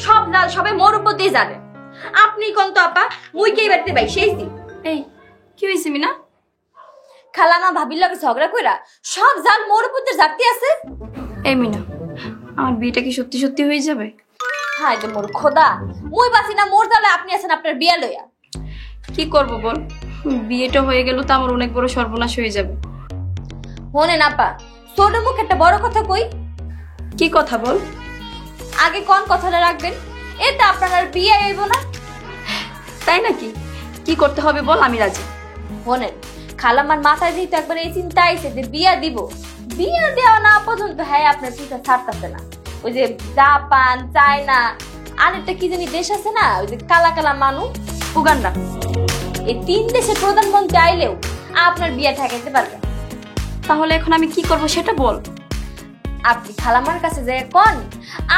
সব জাল সবাই মোর উপর দিয়ে যাবে। আপনি কোন তো আপা মুই কে বাড়তে ভাই সেইছি। এই কি হইছে মিনা? খালামা ভাবির লগে ঝগড়া কইরা সব জাল মোর উপর দিয়ে ঝাড়তে আছে। এই মিনা, আমার বিয়েটা কি সত্যি সত্যি হয়ে যাবে? হায় রে মোর খোদা, মুই বাসি না মোর জালে আপনি আছেন আপনার বিয়া লইয়া। কি করব বল, বিয়েটা হয়ে গেল তো আমার অনেক বড় সর্বনাশ হয়ে যাবে। শোনেন আপা, ছোট মুখ একটা বড় কথা কই। কি কথা বল? আগে কোন কথাটা রাখবেন, এতে আপনার আর বিয়ে হইব না। তাই নাকি? কি করতে হবে বল, আমি রাজি। শোনেন, খালামার মাথায় যেহেতু একবার এই চিন্তা আইছে যে বিয়া দিব, বিয়া দেওয়া না পর্যন্ত হ্যাঁ আপনার পিছা ছাড়তেছে না। ওই যে জাপান, চায়না, আর একটা কি জানি দেশ আছে না, ওই যে কালা কালা মানুষ, উগান্ডা, এই 3 দেশের প্রধানমন্ত্রী আইলেও আপনার বিয়া ঠেকাইতে পারবে। তাহলে এখন আমি কি করব সেটা বল। আপনি খালামার কাছে যাই কোন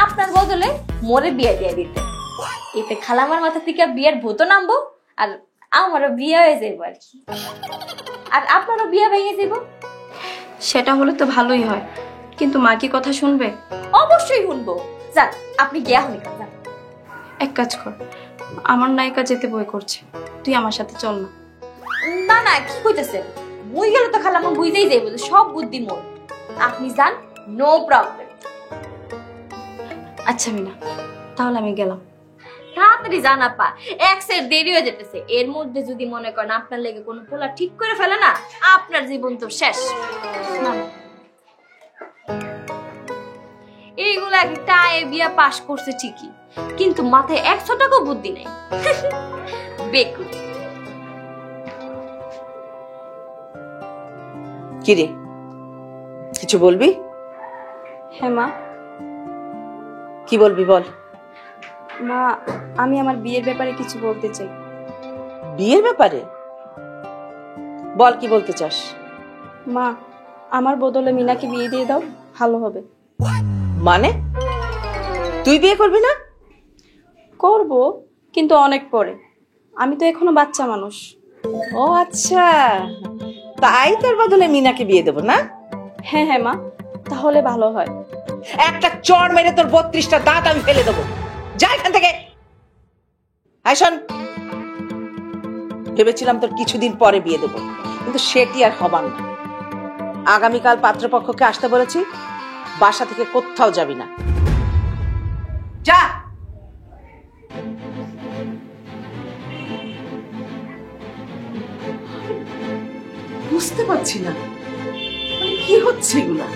আপনার বদলে মোরে বিয়ে দিয়ে দিতে, এতে খালামার মাথা থেকে বিয়ের ভূত নামবো আর আমারও বিয়ে হয়ে যাইব আর কি, আর আপনারও বিয়ে ভেঙে যাইব। সেটা হলে তো ভালোই হয়, কিন্তু মা কি কথা শুনবে? অবশ্যই শুনবো। যান আপনি গিয়া হনি যান। এক কাজ কর, আমার নায়িকা যেতে বই করছে, তুই আমার সাথে চল না। না না, কি কইতেছেন? মুই গেলে তো খালামা বুঝতেই যাইব যে সব বুদ্ধি মোর। আপনি যান, নো প্রবলেম। আচ্ছা মিনা, তাহলে আমি গেলাম। তাড়াতাড়ি যান আপা, এক সেট দেরি হয়ে যেতেছে। এর মধ্যে যদি মনে করেন আপনার লেগে কোনো পোলা ঠিক করে ফেলে না, আপনার জীবন তো শেষ। না, এইগুলা একটা বিয়া পাস করছে ঠিকই, কিন্তু মাথায় 100 টাকা বুদ্ধি নেই। বেকু। কিরে, কিছু বলবি? হ্যাঁ মা। কি বলবি বল। মা, আমি আমার বিয়ের ব্যাপারে কিছু বলতে চাই। বিয়ের ব্যাপারে? বল, কি বলতে চাস? মা, আমার বদলে মিনাকে বিয়ে দিয়ে দাও, ভালো হবে। মানে তুই বিয়ে করবি না? করব, কিন্তু অনেক পরে। আমি তো এখনো বাচ্চা মানুষ। ও আচ্ছা, তাই তোর বদলে মিনাকে বিয়ে দেবো না? হ্যাঁ হ্যাঁ মা, তাহলে ভালো হয়। একটা চড় মেরে তোর 32টা দাঁত আমি ফেলে দেবো। যা এখান থেকে। শোন, ভেবেছিলাম তোর কিছুদিন পরে বিয়ে দেবো, কিন্তু সেটি আর হবার না। আগামীকাল পাত্রপক্ষকে আসতে বলেছি, বাসা থেকে কোথাও যাবি না। যা। বুঝতে পারছি না কি হচ্ছে এগুলা।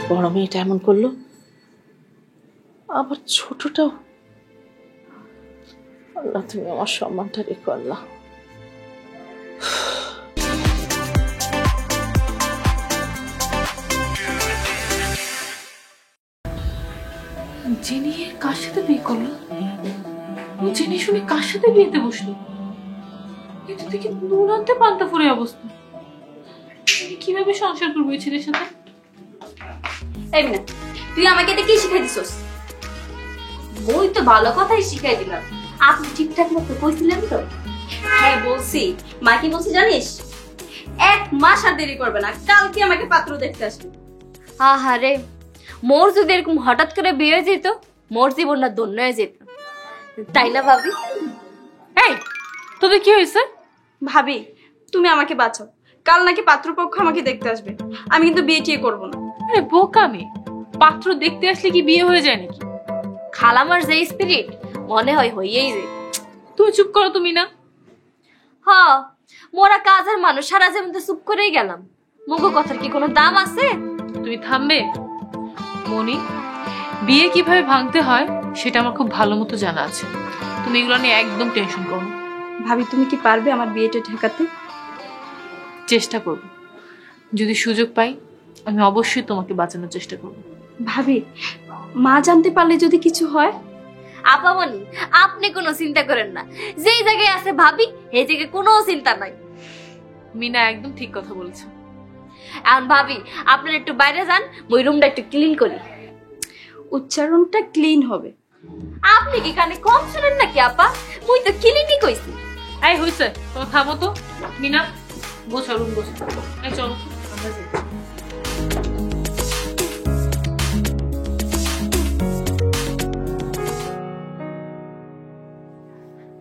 বড় মেয়েটা এমন করলো, আবার ছোটটাও। আল্লাহ, তুমি আমার সম্মানটা রেখো আল্লাহ। জেনে কার সাথে বিয়ে করলো? জেনে শুনে কার সাথে বিয়েতে বসলো? এটা থেকে নুন আনতে পান্তা ফুরে অবস্থা। কিভাবে সংসার করবো এই ছেলের সাথে? এই মিনা, তুই আমাকে এটা কি শিখাই দিছস? মই তো ভালো কথাই শিখাই দিলাম। আপনি ঠিকঠাক মতো কইছিলেন তো? হ্যাঁ বলছি। মা কি বলছি জানিস? 1 মাস আর দেরি করবে না, কালকে আমাকে পাত্র দেখতে আসবে। আহারে, মোর যদি এরকম হঠাৎ করে বিয়ে হয়ে যেত, মোর জীবনটা ধন্য হয়ে যেত, তাই না ভাবি? এই, তোদের কি হয়েছে? ভাবি, তুমি আমাকে বাঁচাও। কাল নাকি পাত্রপক্ষ আমাকে দেখতে আসবে, আমি কিন্তু বিয়ে টিয়ে করবো না। আরে বোকামি, পাত্র দেখতে আসলে কি বিয়ে হয়ে যায় নাকি? খালামার যে স্পিরিট, মনে হয় হইয়েই যায়। তুমি চুপ করো তুমি না। হ্যাঁ, মোরা কাজের মানুষ, সারা জীবন তো চুপ করেই গেলাম। মুগো কথার কি কোনো দাম আছে? তুমি থামবে? মনি, বিয়ে কিভাবে ভাঙতে হয় সেটা আমার খুব ভালো মতো জানা আছে। তুমি এগুলো নিয়ে একদম টেনশন করো না। ভাবি, তুমি কি পারবে আমার বিয়েটা ঠেকাতে? চেষ্টা করব, যদি সুযোগ পাই আমি অবশ্যই তোমাকে বাঁচানোর চেষ্টা করব। ভাবি, মা জানতে পারলে যদি কিছু হয়? আপামনি, আপনি কোনো চিন্তা করেন না। যেই জায়গায় আছে ভাবি, এই জায়গায় কোনো চিন্তা নাই। মিনা একদম ঠিক কথা বলেছে। এখন ভাবি, আপনারা একটু বাইরে যান, ওই রুমটা একটু ক্লিন করি। উচ্চারণটা ক্লিন হবে। আপনি কি কানে কম শুনেন নাকি আপা? মুই তো ক্লিনই কইছি। এই হইছে, তোমার থামো তো। মিনা, গোছা রুম গোছা। এই চলো আমরা যাই।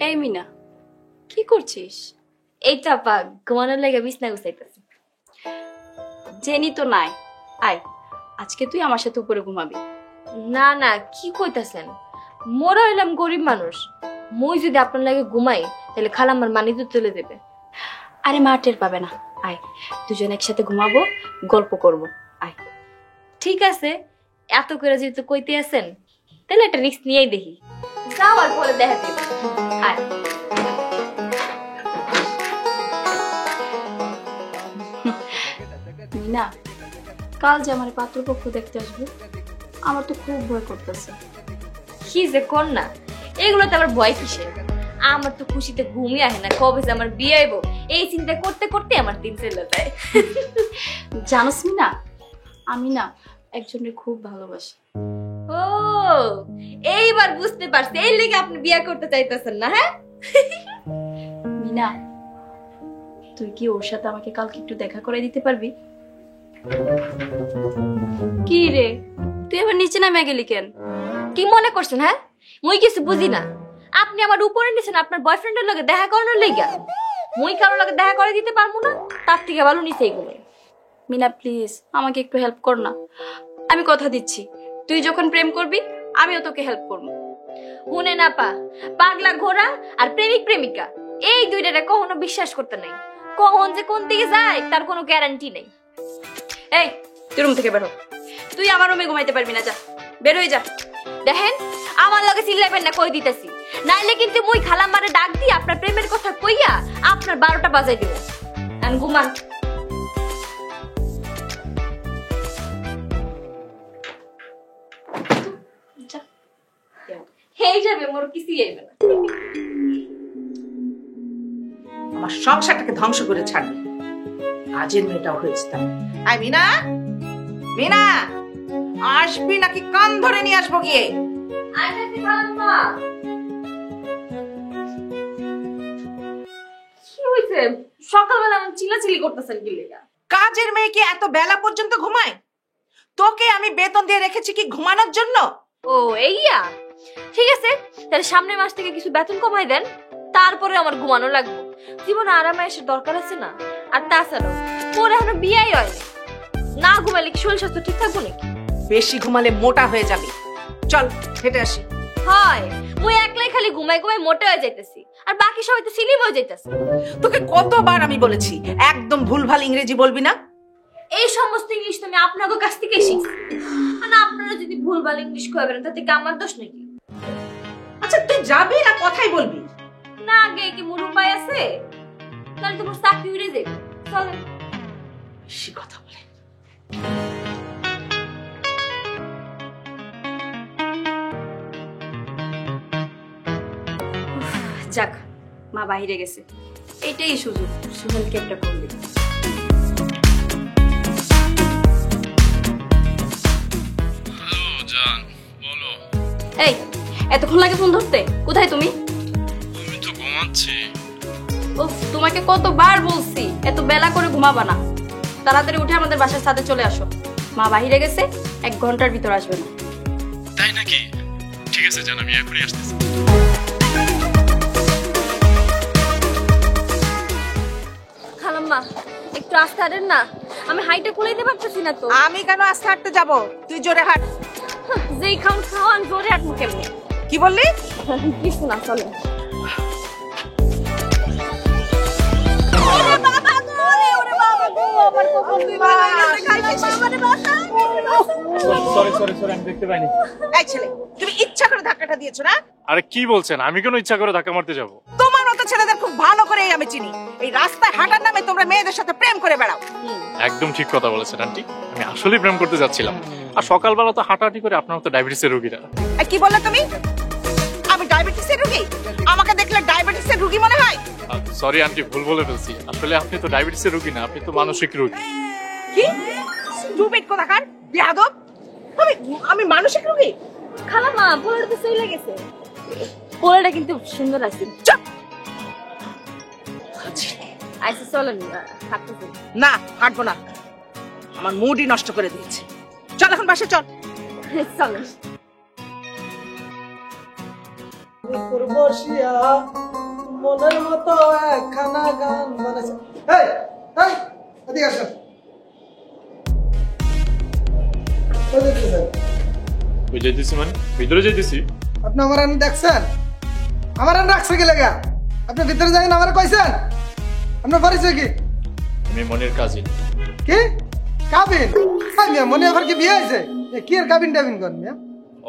এই মিনা, কি করছিস? এই তো আপা ঘুমানোর লেগে বিছনা গুছাইতেছি। জেনি তো নাই, আয় আজকে তুই আমার সাথে উপরে ঘুমাবি। না না, কি কইতাছেন? মোরা হইলাম গরিব মানুষ, মই যদি আপনার লাগে ঘুমাই তাহলে খালাম্মার মানি তো তুলে দেবে। আরে মা টের পাবে না, আয় দুজন একসাথে ঘুমাবো, গল্প করব। আয়। ঠিক আছে, এত করে যেহেতু কইতে আছেন তাহলে একটা রিস্ক নিয়েই দেখি, যাওয়ার পরে দেখা দেব। আয়। মিনা, কাল যে আমার পাত্রপক্ষ দেখতে আসবে, আমার তো খুব ভয় করতেছে। কি যে কর না, এগুলো তো আবার ভয় কিসের? আমার তো খুশিতে ঘুমিয়ে আসে না, কবে যে আমার বিয়ে হইব এই চিন্তা করতে করতে আমার দিন চলে যায়। জানোস মিনা, আমি না একজনের খুব ভালোবাসি। ও এইবার বুঝতে পারছি, এই লেগে আপনি বিয়ে করতে চাইতেছেন না? হ্যাঁ মিনা, তুই কি ওর সাথে আমাকে কালকে একটু দেখা করে দিতে পারবি? কি রে, তুই আবার নিচে নামে গেলি কেন? কি মনে করছেন? হ্যাঁ মুই কিছু বুঝি না। আপনি আমার উপরে নিছেন আপনার বয়ফ্রেন্ডের লগে দেখা করানোর লেগা। মুই কারোর লগে দেখা করে দিতে পারবো না, তার থেকে ভালো নিচে এগুলো। মিনা প্লিজ আমাকে একটু হেল্প কর না। আমি কথা দিচ্ছি, তুই যখন প্রেম করবি আমিও তোকে হেল্প করবো। শুনে না পা, পাগলা ঘোড়া আর প্রেমিক প্রেমিকা এই দুইটারে কখনো বিশ্বাস করতে নাই। কখন যে কোন দিকে যায় তার কোনো গ্যারান্টি নেই। এই তুই রুম থেকে বেরো, তুই আমার রুমে ঘুমাইতে পারবি না, যা বের হয়ে যা। দেখেন আমার লগে চিল্লাইবেন না, কই দিতেছি, নাইলে কিন্তু মুই খালাম্মারে ডাক দিয়ে আপনার প্রেমের কথা কইয়া আপনার 12টা বাজাই দিব। আর ঘুমান। এই যাবে মোর কিছুই আইবে না। আমার সংসারটাকে ধ্বংস করে ছাড়বে। কাজের মেয়েটাও হয়েছে তার। আই মিনা, মিনা আসবি নাকি কান ধরে নিয়ে আসবো গিয়ে? আইতাছি খালাম্মা। কি হইছে? সকালবেলা এমন চিল্লাচিল্লি করতেছেন কি লেগা? কাজের মেয়ে কি এত বেলা পর্যন্ত ঘুমায়? তোকে আমি বেতন দিয়ে রেখেছি কি ঘুমানোর জন্য? ও এইয়া, ঠিক আছে তাহলে সামনের মাস থেকে কিছু বেতন কমাই দেন, তারপরে আমার ঘুমানো লাগবে। জীবনে আরামে এসে দরকার আছে না? আর তাছাড়াও তোর এখনো বিয়েই হয়নি, না ঘুমালে কি শরীর স্বাস্থ্য ঠিক থাকবো নাকি? বেশি ঘুমালে মোটা হয়ে যাবে। চল হেঁটে আসি। হয় মুই একলাই খালি ঘুমাই ঘুমাই মোটা হয়ে যাইতেছি, আর বাকি সবাই তো স্লিম হয়ে যাইতেছে। তোকে কতবার আমি বলেছি একদম ভুলভাল ইংরেজি বলবি না। এই সমস্ত ইংলিশ তুমি আপনাদের কাছ থেকে শিখছি, আর আপনারা যদি ভুলভাল ইংলিশ কইবেন তাতে কি আমার দোষ নাকি? আচ্ছা তুই যাবি না কথাই বলবি? না আগে কি মোর উপায় আছে? তাহলে তোমার চাকরি উড়ে যাবে। চলেন। বেশি কথা বলে। যাক, মা বাইরে গেছে, এইটাই সুযোগ সুহেলকে একটা ফোন দিই। হ্যালো জান, বলো। এই এতক্ষণ লাগে ফোন ধরতে? কোথায় তুমি? আমি তো ঘুমাচ্ছি। উফ, তোমাকে কতবার বলছি এত বেলা করে ঘুমাবা না। তাড়াতাড়ি উঠে আমাদের বাসার ছাদে চলে আসো। মা বাইরে গেছে, 1 ঘন্টার ভিতর আসবে না। তাই নাকি? ঠিক আছে জান, আমি এখনই আসতেছি। খালাম্মা একটু আস্তে হাঁটেন না, আমি হাইটে কুলাইতে পারতেছি না তো। আমি কেন আস্তে হাঁটতে যাব? তুই জোরে হাঁট। যেই খাও খাওয়ান জোরে হাঁটবো কেমনে? কি বললি? কিছু না, চলেন। সরি সরি সরি, আমি দেখতে পাইনি। এই ছেলে, তুমি ইচ্ছা করে ধাক্কাটা দিয়েছো না? আরে কি বলছেন? আমি কেন ইচ্ছা করে ধাক্কা মারতে যাব? তোমার মতো ছেলেদের খুব ভালো করেই আমি চিনি। এই রাস্তায় হাঁটার নামে তোমরা মেয়েদের সাথে প্রেম করে বেড়াও। একদম ঠিক কথা বলেছেন আন্টি, আমি আসলেই প্রেম করতে যাচ্ছিলাম। আর সকালবেলা তো হাঁটাহাঁটি করে আপনার তো ডায়াবেটিসের রোগীরা। আর কি বললে তুমি? আমি ডায়াবেটিসের রোগী? আমাকে দেখলে ডায়াবেটিসের রোগী মনে হয়? সরি আন্টি, ভুল বলে ফেলছি। আসলে আপনি তো ডায়াবেটিসের রোগী না, আপনি তো মানসিক রোগী। কি স্টুপিড কোথাকার বিয়াদব! আমি মানসিক রোগী? খালাম্মা পোলাটা তো চলে গেছে। পোলাটা কিন্তু সুন্দর আছে। চুপ! আইসে চলেন, হাঁটতেছি। না হাঁটবো না, আমার মুডই নষ্ট করে দিয়েছে। চল এখন বাসে চল। চলেন। বসিয়া মনের মতো একখানা গান বানাইছে। এই এই এদিকে আসো। কই যাইতেছেন? ওই যাইতেছি মানে ভিতরে যাইতেছি। আপনি আমার আনি দেখছেন? আমার আনি রাখছে কি লাগা? আপনি ভিতরে যাবেন আমার কইছেন? আপনার পরিচয় কি? আমি মনির কাজিন। কি কাবিন? হাই মিয়া, মনে আবার কি বিয়ে হয়েছে? কি আর কাবিন টাবিন করেন মিয়া?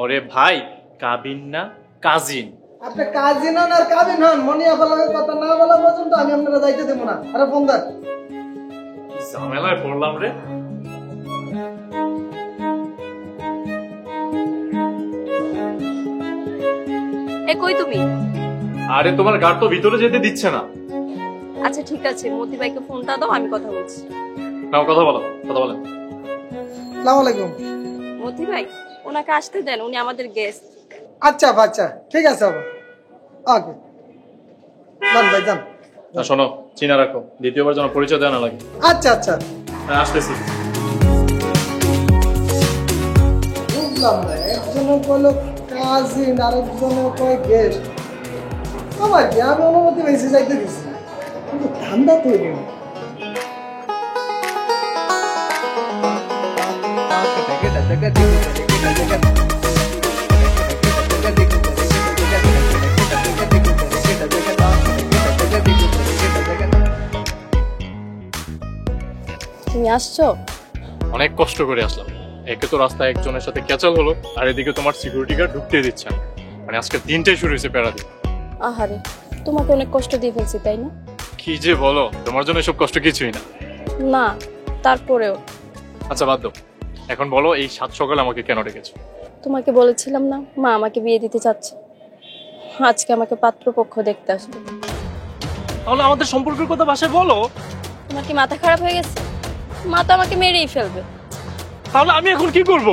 ওরে ভাই, কাবিন না কাজিন। আপনি কাজিন হন আর কাবিন হন, মনে আবার লাগে কথা না বলা পর্যন্ত আমি আপনারা যাইতে দেবো না। আরে ফোন দেন। কি ঝামেলায় পড়লাম রে। এ কই তুমি? আরে তোমার গাড় তো ভিতরে যেতে দিচ্ছে না। আচ্ছা ঠিক আছে, মতি ভাইকে ফোনটা দাও, আমি কথা বলছি। নাও কথা বলো, কথা বলেন। আসসালামু আলাইকুম। মতি ভাই, ওনাকে আসতে দেন, উনি আমাদের গেস্ট। আচ্ছা আচ্ছা ঠিক আছে আবার। ওকে যান ভাই যান। না শোনো, চিনা রাখো, দ্বিতীয়বার যেন পরিচয় দেওয়া না লাগে। আচ্ছা আচ্ছা হ্যাঁ, আসতেছি। বুঝলাম না, একজনে কইলো কাজিন আরেকজনে কয় গেস্ট। আমার কি আমি অনুমতি পেয়েছি যাইতে দিছি, কিন্তু ঠান্ডা তৈরি না। তুমি আসছো? অনেক কষ্ট করে আসলাম। একে তো রাস্তায় একজনের সাথে ক্যাচাল হলো, আর এদিকে তোমার সিকিউরিটি গার্ড ঢুকতে দিচ্ছে না। মানে আজকে দিনটাই শুরু হয়েছে প্যারা দিয়ে। আহারে, তোমাকে অনেক কষ্ট দিয়ে ফেলছি তাই না? কি যে বলো, তোমার জন্য এসব কষ্ট কিছুই না। না, তারপরেও আচ্ছা বাদ দাও, এখন বলো এই সাত সকালে আমাকে কেন ডেকেছো? তোমাকে বলেছিলাম না মা আমাকে বিয়ে দিতে চাচ্ছে। আজকে আমাকে পাত্রপক্ষ দেখতে আসবে। তাহলে আমাদের সম্পর্কের কথা বাসায় বলো। তোমার কি মাথা খারাপ হয়ে গেছে? মা তো আমাকে মেরেই ফেলবে। তাহলে আমি এখন কি করব?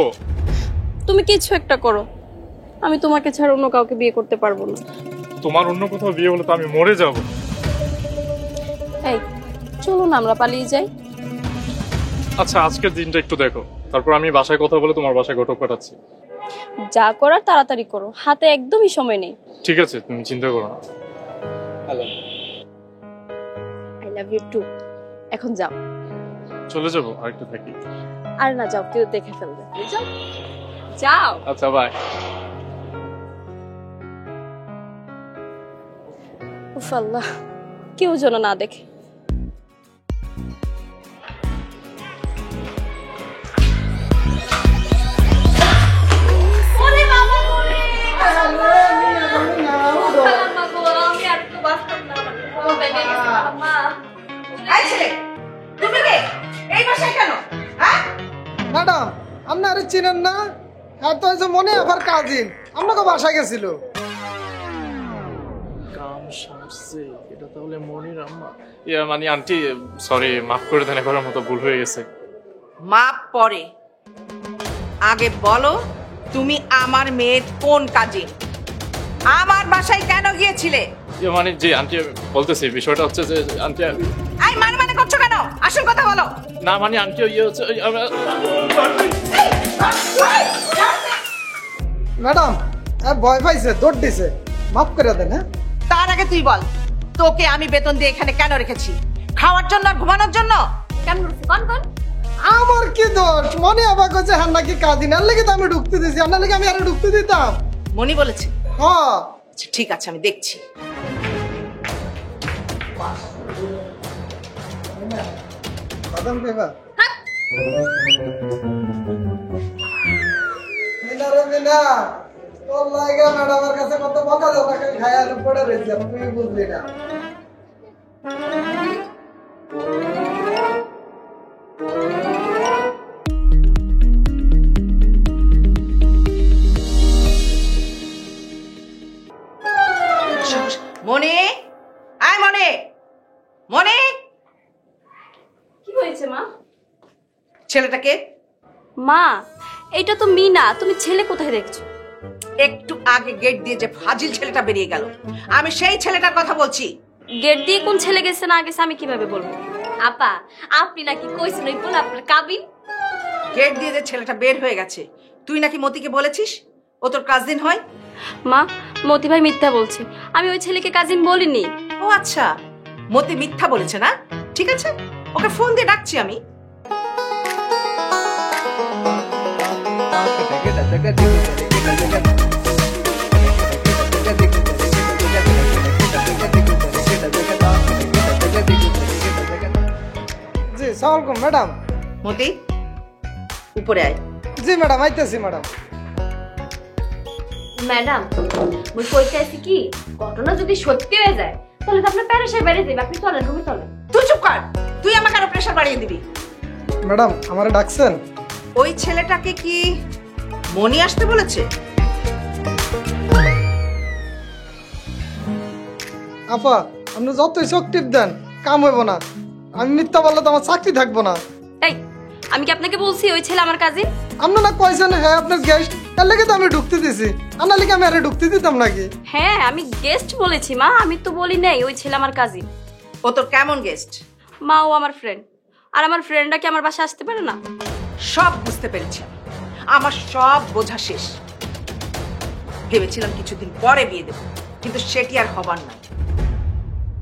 তুমি কিছু একটা করো, আমি তোমাকে ছাড়া অন্য কাউকে বিয়ে করতে পারবো না। তোমার অন্য কোথাও বিয়ে হলে তো আমি মরে যাব। এই চলো না আমরা পালিয়ে যাই। আচ্ছা আজকের দিনটা একটু দেখো, তারপর আমি বাসায় কথা বলে তোমার বাসায় ঘটক পাঠাচ্ছি। যা করার তাড়াতাড়ি করো, হাতে একদমই সময় নেই। ঠিক আছে, তুমি চিন্তা করো না। Hello, I love you too. এখন যাও। চলে যাবো, আর একটু থাকি। আর না যাও, কেউ দেখে ফেলবে। যাও যাও। আচ্ছা বাই। উফ আল্লাহ, কেউ যেন না দেখে। ম্যাডাম আপনি আরে চিনেন না? হ্যাঁ তো যে মনে আবার কাজিন আপনাকে বাসায় গেছিল। কাম সারছে, এটা তাহলে মনির আম্মা। ইয়া মানে আন্টি, সরি, মাফ করে দেন, এবারের মতো ভুল হয়ে গেছে। মাপ পরে, আগে বলো তুমি আমার মেয়ের কোন কাজে আমার বাসায় কেন গিয়েছিলে? ইয়া মানে যে আন্টি বলতেছি, বিষয়টা হচ্ছে যে আন্টি এই মানে করছো কেন? আসল কথা বলো। না মানে আন্টি ইয়ে হচ্ছে ম্যাডাম ভয় পাইছে, দৌড় দিছে, মাফ করে দেন। হ্যাঁ তার আগে তুই বল, তোকে আমি বেতন দিয়ে এখানে কেন রেখেছি? খাওয়ার জন্য আর ঘুমানোর জন্য? কেমন হচ্ছে কোন কোন? আমার কি দোষ? মনে আবার কাছে হ্যাঁ নাকি কাজিন, আর লেগে তো আমি ঢুকতে দিছি, আপনার লেগে আমি আরো ঢুকতে দিতাম। মনি বলেছে? হ্যাঁ আচ্ছা, ঠিক আছে, আমি দেখছি। বাদাম পেবা মিনা রে মিনা, তোর লাগা ম্যাডামের কাছে কত বকা দাও, তাকে খায়া পড়ে রয়েছে, তুই বুঝলি না। মনি, আয় মনি, মনি। কি হয়েছে মা? ছেলেটাকে? মা, এটা তো মিনা, তুমি ছেলে কোথায় দেখছো? একটু আগে গেট দিয়ে যে ফাজিল ছেলেটা বেরিয়ে গেল, আমি সেই ছেলেটার কথা বলছি। গেট দিয়ে কোন ছেলে গেছে না গেছে আমি কিভাবে বলবো? আপা আপনি নাকি কইছেন ওই পোলা আপনার কাবিন? গেট দিয়ে যে ছেলেটা বের হয়ে গেছে, তুই নাকি মতিকে বলেছিস ও তোর কাজিন হয়? মা, মতি ভাই মিথ্যা বলছে, আমি ওই ছেলেকে কাজিন বলিনি। ও ও আচ্ছা, মতি মিথ্যা বলেছে না? ঠিক আছে, ওকে ফোন দিয়ে ডাকছি আমি। জি সালামালাইকুম ম্যাডাম। মতি, উপরে আয়। জি ম্যাডাম, আইতেছি ম্যাডাম। ম্যাডাম মুই কইতে আছি কি, ঘটনা যদি সত্যি হয়ে যায় তাহলে তো আপনার প্যারেশাই বেড়ে যাবে। আপনি চলেন, রুমে চলেন। তুই চুপ কর, তুই আমাকে আরো প্রেশার বাড়িয়ে দিবি। ম্যাডাম আমারে ডাকছেন? ওই ছেলেটাকে কি মনি আসতে বলেছে? আপা আপনি যতই চোখ টিপ দেন কাম হইব না। আমি মিথ্যা বললে তো আমার চাকরি থাকবো না। এই, আমি কি আপনাকে বলছি ওই ছেলে আমার কাজে? আপনি না কইছেন হ্যাঁ আপনার গেস্ট, তার লেগে তো আমি ঢুকতে দিছি। আনার লেগে আমি আরে ঢুকতে দিতাম নাকি? হ্যাঁ, আমি গেস্ট বলেছি মা, আমি তো বলি নাই ওই ছেলে আমার কাজে। ও তোর কেমন গেস্ট? মা, ও আমার ফ্রেন্ড। আর আমার ফ্রেন্ডরা কি আমার বাসায় আসতে পারে না? সব বুঝতে পেরেছি, আমার সব বোঝা শেষ। ভেবেছিলাম কিছুদিন পরে বিয়ে দেব, কিন্তু সেটি আর হবার না।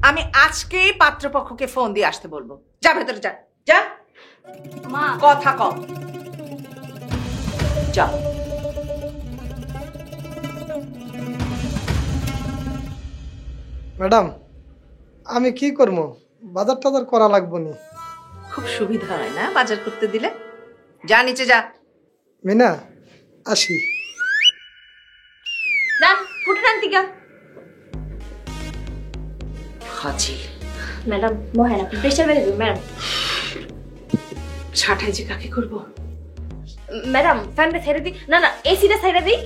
আমি আজকেই পাত্রপক্ষকে ফোন দিয়ে আসতে বলবো। যা ভেতরে যা, যা। মা, কথা কম, যা। ম্যাডাম আমি কি করবো, বাজার টাজার করা লাগবো নি। খুব সুবিধা হয় না বাজার করতে দিলে? যা নিচে যা। মিনা আসি। যান, ফুটে নেন টিকা। হাজি ম্যাডাম মহেন, আপনি প্রেশার বেড়ে যাবে ম্যাডাম। ছাটাই যে কাকে করবো? ম্যাডাম ফ্যানটা ছেড়ে দিই। না না, এসিটা ছেড়ে দিই।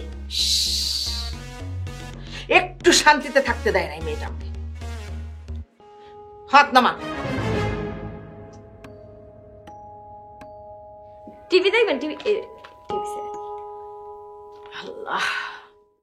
একটু শান্তিতে থাকতে দেয় নাই মেয়েটা আমাকে। হাত নামা। টিভি দেখবেন? টিভি আল্লাহ,